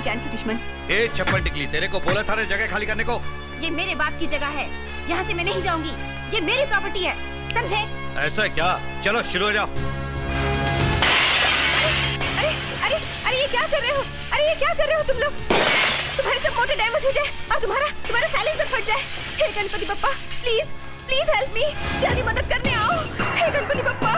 जान की दुश्मन। ए चप्पल टिकली, तेरे को बोला था ना जगह खाली करने को। ये मेरे बाप की जगह है, यहाँ से मैं नहीं जाऊंगी। ये मेरी प्रॉपर्टी है, समझे? ऐसा क्या? चलो शुरू हो जाओ। अरे अरे अरे ये क्या कर रहे हो? अरे ये क्या कर रहे हो तुम लोग? तुम्हारे सब मोटर डैमेज हो जाए और तुम्हारा साइलेंसर फट जाए। हे Ganpati Bappa, please please help me, जल्दी मदद करने आओ। हे गणपति बप्पा।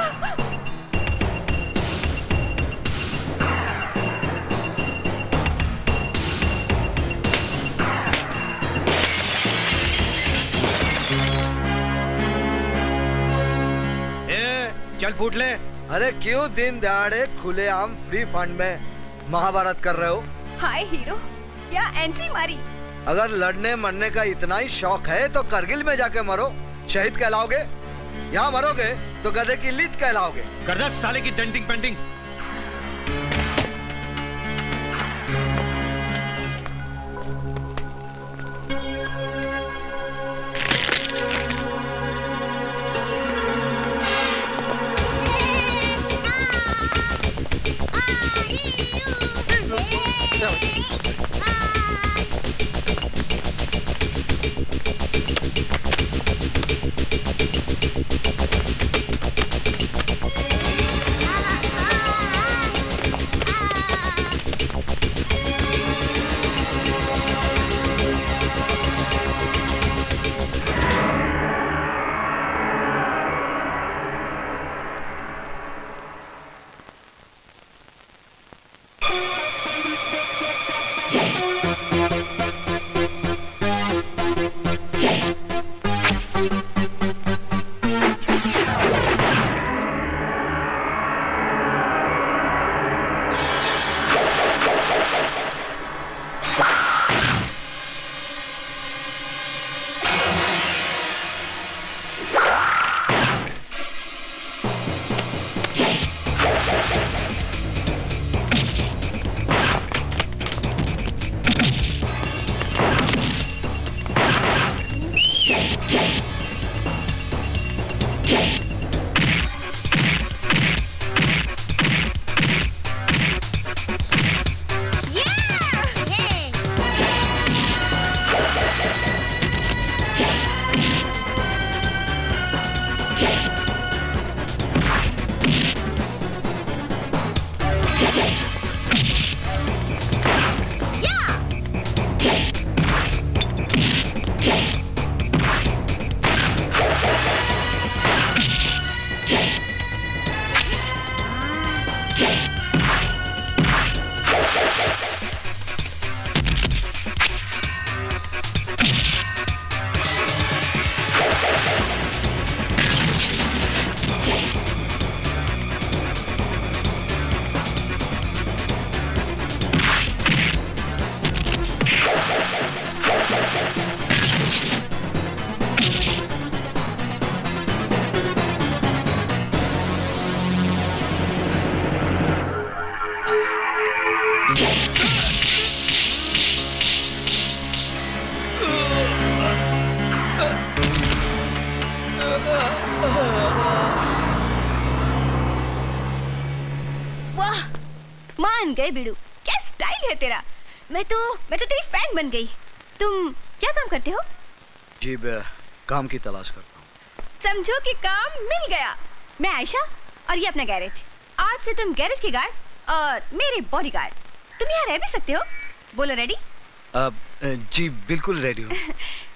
चल फूट ले। अरे क्यों दिन दहाड़े खुलेआम फ्री फंड में महाभारत कर रहे हो? हाय हीरो, क्या एंट्री मारी। अगर लड़ने मरने का इतना ही शौक है तो करगिल में जाके मरो, शहीद कहलाओगे। यहाँ मरोगे तो गधे की लीद कहलाओगे। कर दे साले की डेंटिंग पेंटिंग। गए बिड़ू, क्या स्टाइल है तेरा। मैं तो तेरी फैन बन गई। तुम क्या काम करते हो? जी काम की तलाश करता हूँ। समझो कि काम मिल गया। मैं आयशा और ये अपना गैरेज। आज से तुम गैरेज के गार्ड और मेरे बॉडीगार्ड। तुम यहाँ रह भी सकते हो। बोलो रेडी? जी बिल्कुल रेडी हूँ।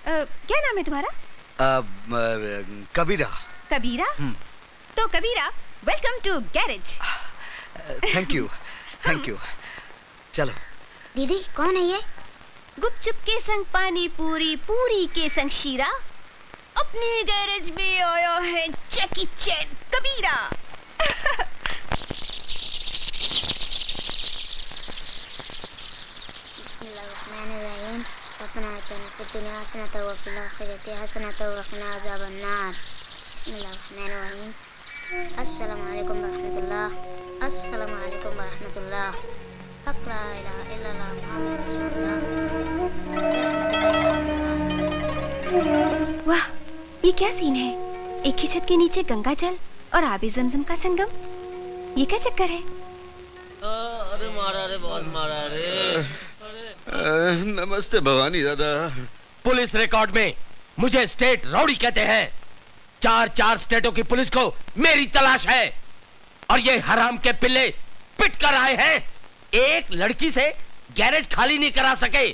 क्या नाम है तुम्हारा? कबीरा। कबीरा? तो Kabira, welcome to garage. Thank you thank you. चलो। दीदी कौन है ये? गुपचुप के संग पानी पूरी, पूरी के संग शीरा, अपने गैरेज में आया है जैकी चैन कबीरा। बिस्मिल्लाहिर्रहमानिर्रहीम। रब्बना आतिना फिद दुनिया हसनतन व फिल आखिरति हसनतन व क़िना अज़ाबन्नार। बिस्मिल्लाहिर्रहमानिर्रहीम। अस्सलामु अलैकुम वरहमतुल्लाह। अस्सलामु अलैकुम वरहमतुल्लाह। हक़ ला इलाहा इल्लल्लाह मुहम्मद रसूलुल्लाह। वाह, ये क्या सीन है? एक ही छत के नीचे गंगा जल और आबे ज़मज़म का संगम। ये क्या चक्कर है? अरे मारा रे, बहुत मारा रे। नमस्ते भवानी दादा। पुलिस रिकॉर्ड में मुझे स्टेट रौडी कहते हैं। 4 स्टेटों की पुलिस को मेरी तलाश है और ये हराम के पिल्ले पिट कर आए हैं। एक लड़की से गैरेज खाली नहीं करा सके।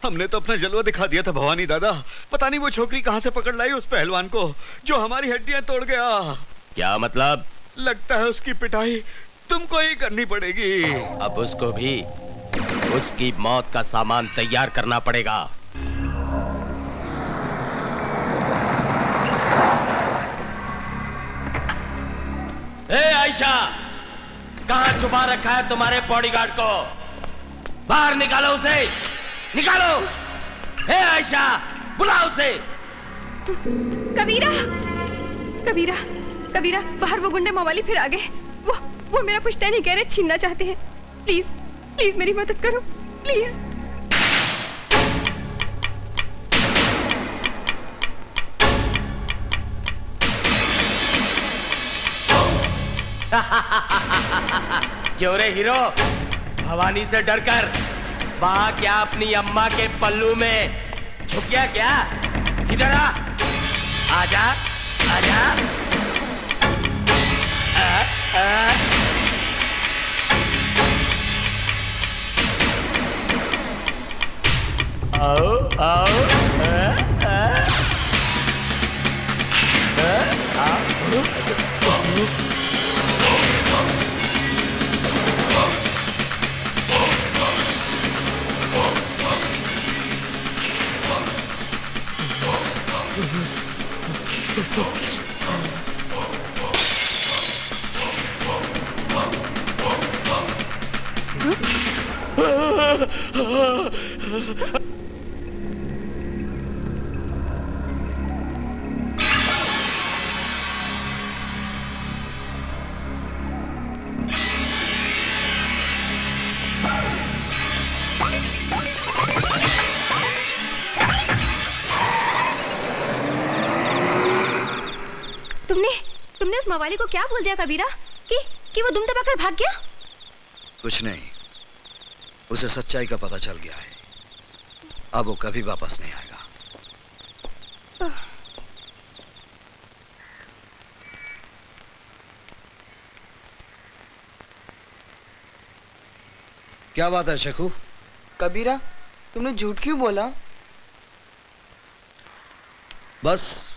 हमने तो अपना जलवा दिखा दिया था भवानी दादा। पता नहीं वो छोकरी कहां से पकड़ लाई उस पहलवान को जो हमारी हड्डियां तोड़ गया। क्या मतलब? लगता है उसकी पिटाई तुमको ही करनी पड़ेगी। अब उसको भी उसकी मौत का सामान तैयार करना पड़ेगा। ए आयशा, कहां छुपा रखा है तुम्हारे बॉडीगार्ड को? बाहर निकालो उसे, निकालो। ए आयशा, बुलाओ उसे। कबीरा, कबीरा, कबीरा, बाहर वो गुंडे मवाली फिर आ गए। वो मेरा पुश्तैनी गैरेज छीनना चाहते हैं। प्लीज, प्लीज मेरी मदद करो, प्लीज। क्यों रे हीरो, भवानी से डरकर वहां क्या अपनी अम्मा के पल्लू में छुप गया क्या? इधर आ, आजा, आजा। आओ, आओ, तुमने उस मवाली को क्या बोल दिया कबीरा कि वो दुम दबाकर भाग गया? कुछ नहीं, उसे सच्चाई का पता चल गया है। अब वो कभी वापस नहीं आएगा। क्या बात है शेखू? कबीरा, तुमने झूठ क्यों बोला? बस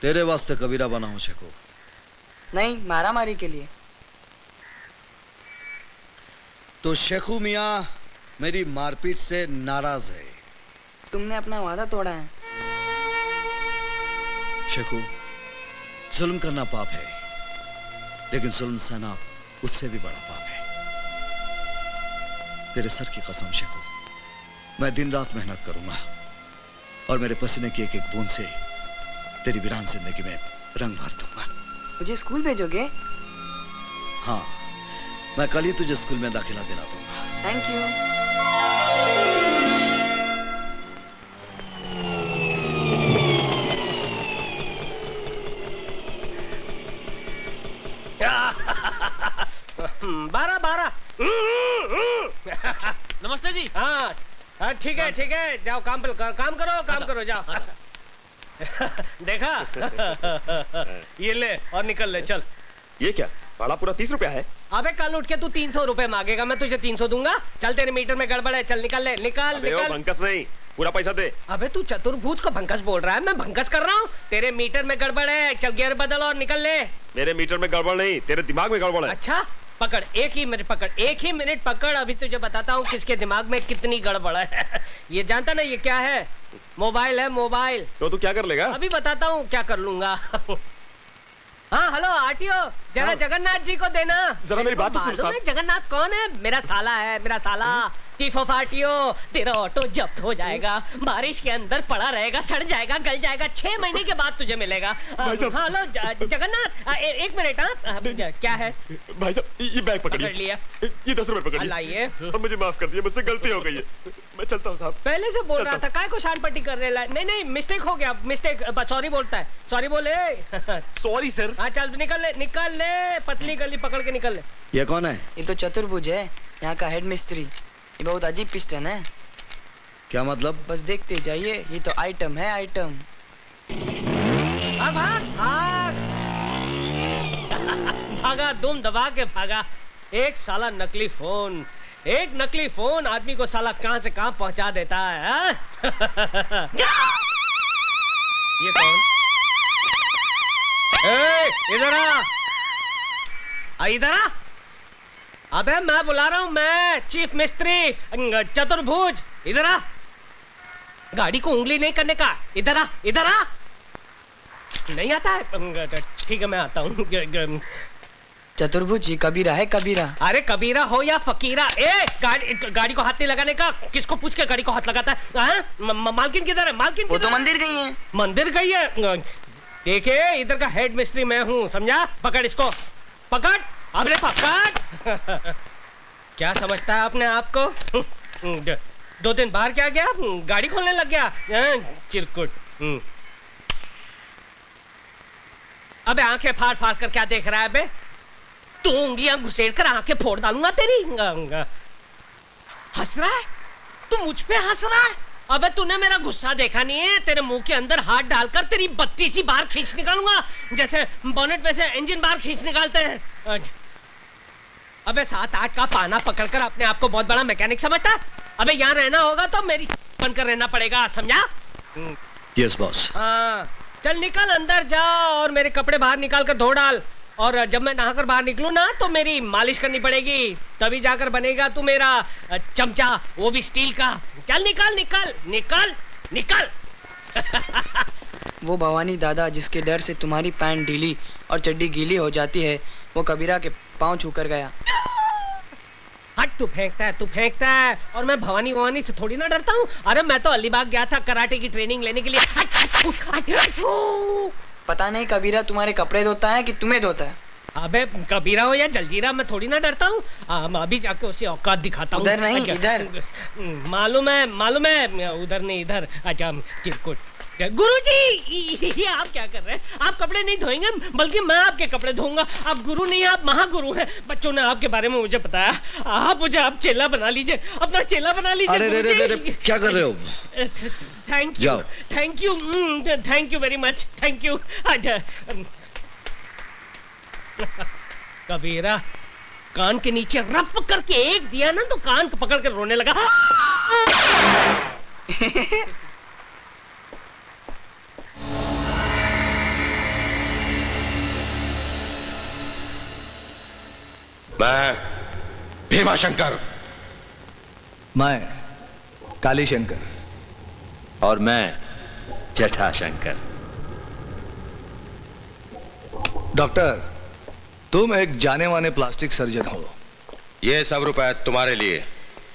तेरे वास्ते कबीरा बना हूं शेखू। नहीं, मारा मारी के लिए। तो शेखू मियां मेरी मारपीट से नाराज है। तुमने अपना वादा तोड़ा है। शेखू, जुल्म करना पाप है, लेकिन जुल्म सहना उससे भी बड़ा पाप है। तेरे सर की कसम शेखू, मैं दिन रात मेहनत करूंगा और मेरे पसीने की एक एक बूंद से तेरी वीरान जिंदगी में रंग भर दूंगा। मुझे स्कूल भेजोगे? हाँ, मैं कल ही तुझे स्कूल में दाखिला दिला दूंगा। Thank you. बारह। नमस्ते जी। हाँ, ठीक है, ठीक है, जाओ काम करो, जाओ। देखा? ये ले और निकल ले, चल। ये क्या, भाड़ा पूरा 30 रुपया है? अबे कल उठ के तू 300 रुपए मांगेगा, मैं तुझे 300 दूंगा। चल, तेरे मीटर में गड़बड़ है, चल निकल ले, निकल। भंकस नहीं, पूरा पैसा दे। अबे तू चतुर्भुज को भंकस बोल रहा है? मैं भंकस कर रहा हूँ? तेरे मीटर में गड़बड़ है, चल गियर बदल और निकल ले। मेरे मीटर में गड़बड़ नहीं, तेरे दिमाग में गड़बड़ है। अच्छा, पकड़, एक ही मिनट पकड़, अभी तुझे बताता हूँ किसके दिमाग में कितनी गड़बड़ है। ये जानता ना ये क्या है? मोबाइल है, मोबाइल। तो तू क्या कर लेगा? अभी बताता हूँ क्या कर लूंगा। हाँ, हेलो आरटीओ, जरा जगन्नाथ जी को देना। जरा मेरी बात तो सुन साहब। जगन्नाथ कौन है? मेरा साला है, मेरा साला। चीफ ऑफ आरटीओ, तेरा ऑटो जब्त हो जाएगा, बारिश के अंदर पड़ा रहेगा, सड़ जाएगा, गल जाएगा, 6 महीने के बाद तुझे मिलेगा। हाँ, हेलो जगन्नाथ, एक मिनट। हाँ, क्या है भाई साहब? ये बैग पकड़ लिया। ये 10 रुपए पकड़ लाइए। मुझे माफ कर दिया, मुझसे गलती हो गई है, मैं चलता हूँ साहब। पहले से बोल रहा था, काय को शान पट्टी कर रहे? नहीं, मिस्टेक हो गया, मिस्टेक। सॉरी बोलता है, सॉरी बोले। Sorry sir. हाँ, चल निकल ले, पतली गली पकड़ के निकल ले। ये कौन है? ये तो चतुर्भुज है, यहाँ का हेड मिस्त्री। ये बहुत अजीब पिस्टन है। क्या मतलब? बस देखते जाइए, ये तो आइटम है आइटम। भागा, दुम दबा के भागा। एक साला नकली फोन, एक नकली फोन आदमी को साला कहां से कहां पहुंचा देता है। ये कौन? इधर आ, इधर आ। अबे मैं बुला रहा हूं, मैं चीफ मिस्त्री चतुर्भुज। इधर आ। गाड़ी को उंगली नहीं करने का। इधर आ, इधर आ। नहीं आता है? ठीक है मैं आता हूँ। चतुर्भुज जी कबीरा है, कबीरा। अरे कबीरा हो या फकीरा, गाड़ी को हाथ नहीं लगाने का। किसको पूछ के गाड़ी को हाथ लगाता है? मालकिन किधर है? मालकिन वो तो मंदिर गई है। मंदिर गई है? देखिए इधर का हेड मिस्त्री मैं हूँ, समझा? पकड़ इसको, पकड़। अबे पकड़। क्या समझता है अपने आप को? 2 दिन बाहर क्या गया, गाड़ी खोलने लग गया चिरकुट। अबे आंखें फाड़ फाड़ कर क्या देख रहा है बे? तू उंगलियां घुसेड़ कर आंखें फोड़ डालूंगा तेरी। हंस रहा है तू? मुझ पे हंस रहा है? अबे तूने मेरा गुस्सा देखा नहीं है? तेरे मुंह के अंदर हाथ डालकर तेरी 32 बार खींच निकालूंगा, जैसे बोनेट में से इंजन बार खींच निकालते हैं। अबे 7-8 का पाना पकड़कर अपने आप को बहुत बड़ा मैकेनिक समझता है? अबे यहाँ रहना होगा तो मेरी बनकर रहना पड़ेगा, समझा? Yes boss. हाँ चल निकल, अंदर जा और मेरे कपड़े बाहर निकाल कर धो डाल। और जब मैं नहाकर बाहर निकलूं ना तो मेरी मालिश करनी पड़ेगी, तभी जाकर बनेगा तू मेरा चमचा, वो भी स्टील का। चल निकल निकल निकल निकल। वो भवानी दादा जिसके डर से तुम्हारी पैंट ढीली और चड्डी गीली हो जाती है, वो कबीरा के पांव छूकर गया। हट, तू फेंकता है और मैं भवानी से थोड़ी ना डरता हूँ। अरे मैं तो अलीबाग गया था कराटे की ट्रेनिंग लेने के लिए। पता नहीं कबीरा तुम्हारे कपड़े धोता है कि तुम्हें धोता है। अबे कबीरा हो या जलजीरा, मैं थोड़ी ना डरता हूँ। अभी जाके उसे औकात दिखाता हूँ। उधर नहीं, इधर। मालूम है, उधर नहीं इधर। अच्छा चिरकुट। गुरुजी ये आप क्या कर रहे हैं? आप कपड़े नहीं धोएंगे बल्कि मैं आपके कपड़े धोऊंगा। आप गुरु नहीं, आप महागुरु हैं। बच्चों ने आपके बारे में मुझे बताया। आप मुझे आप चेला बना लीजिए, अपना चेला बना लीजिए। अरे क्या कर रहे हो? Thank you very much, thank you. Kabira कान के नीचे रफ करके एक दिया ना तो कान को पकड़ कर रोने लगा। मैं भीमा शंकर। मैं काली शंकर। और मैं जटा शंकर। डॉक्टर, तुम एक जाने माने प्लास्टिक सर्जन हो। ये सब रुपए तुम्हारे लिए।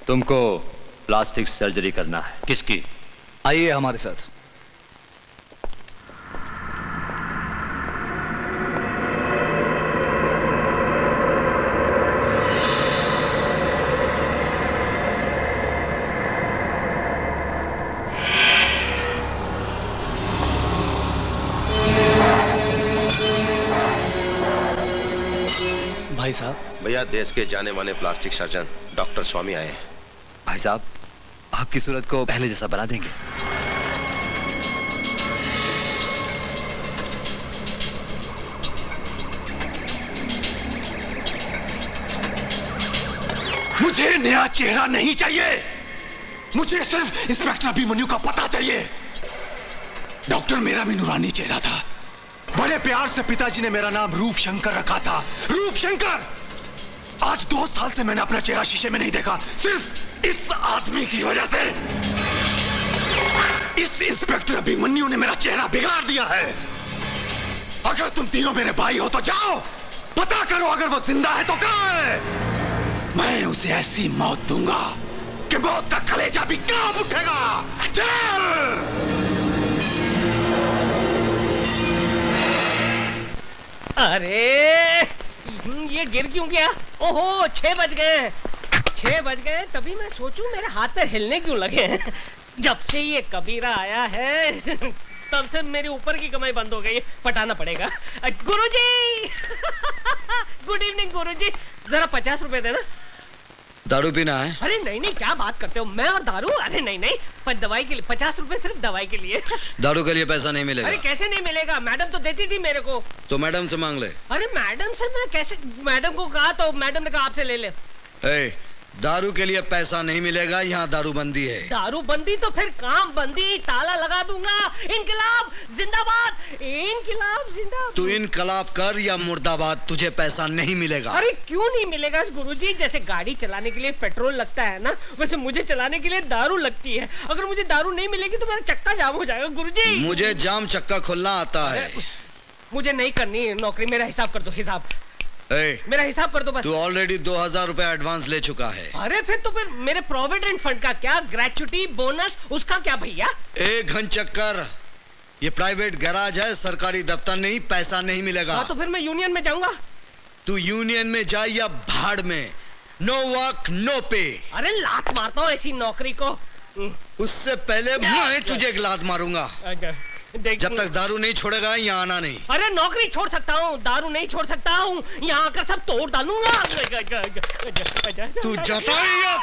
तुमको प्लास्टिक सर्जरी करना है। किसकी? आइए हमारे साथ। भाई साहब। भैया, देश के जाने माने प्लास्टिक सर्जन डॉक्टर स्वामी आए हैं। भाई साहब, आपकी सूरत को पहले जैसा बना देंगे। मुझे नया चेहरा नहीं चाहिए, मुझे सिर्फ इंस्पेक्टर अभिमन्यु का पता चाहिए। डॉक्टर मेरा भी नूरानी चेहरा था। बड़े प्यार से पिताजी ने मेरा नाम रूप शंकर रखा था। रूप शंकर। आज 2 साल से मैंने अपना चेहरा शीशे में नहीं देखा, सिर्फ इस आदमी की वजह से। इस इंस्पेक्टर अभिमन्यु ने मेरा चेहरा बिगाड़ दिया है। अगर तुम तीनों मेरे भाई हो तो जाओ, पता करो अगर वो जिंदा है तो कहां है। मैं उसे ऐसी मौत दूंगा कि मौत का कलेजा भी कांप उठेगा। चल! अरे ये गिर क्यों गया? ओहो 6 बज गए। 6 बज गए तभी मैं सोचूं मेरे हाथ पैर हिलने क्यों लगे हैं। जब से ये कबीरा आया है तब से मेरे ऊपर की कमाई बंद हो गई है। पटाना पड़ेगा। गुरुजी गुड इवनिंग गुरुजी, जरा 50 रुपए देना। दारू पीना है? अरे नहीं नहीं, क्या बात करते हो, मैं और दारू? अरे नहीं नहीं, पर दवाई के लिए 50 रुपए सिर्फ दवाई के लिए। दारू के लिए पैसा नहीं मिलेगा। अरे कैसे नहीं मिलेगा, मैडम तो देती थी मेरे को। तो मैडम से मांग ले। अरे मैडम से मैं कैसे, मैडम को कहा तो मैडम ने कहा आपसे ले ले। दारू के लिए पैसा नहीं मिलेगा, यहाँ दारू बंदी है। दारू बंदी तो फिर काम बंदी, ताला लगा दूंगा। इनकलाब जिंदाबाद, इनकलाब जिंदाबाद। तू इनकलाब कर या मुर्दाबाद, तुझे पैसा नहीं मिलेगा। अरे क्यों नहीं मिलेगा गुरुजी? जैसे गाड़ी चलाने के लिए पेट्रोल लगता है ना, वैसे मुझे चलाने के लिए दारू लगती है। अगर मुझे दारू नहीं मिलेगी तो मेरा चक्का जाम हो जाएगा गुरुजी। मुझे जाम चक्का खोलना आता है। मुझे नहीं करनी नौकरी, मेरा हिसाब कर दो, हिसाब मेरा हिसाब कर दो बस। तू ऑलरेडी 2000 रुपए एडवांस ले चुका है। अरे फिर तो फिर मेरे प्रोविडेंट फंड का क्या, ग्रेचुटी बोनस उसका क्या भैया? एक घन चक्कर, ये प्राइवेट गैराज है, सरकारी दफ्तर नहीं, पैसा नहीं मिलेगा। हाँ तो फिर मैं यूनियन में जाऊंगा। तू यूनियन में जा या भाड़ में, नो वर्क नो पे। अरे लात मारता हूँ ऐसी नौकरी को। उससे पहले मैं तुझे एक लात मारूंगा। जब तक दारू नहीं छोड़ेगा यहाँ आना नहीं। अरे नौकरी छोड़ सकता हूँ, दारू नहीं छोड़ सकता हूँ, यहाँ आकर सब तोड़ डालूंगा। तू जाता है या?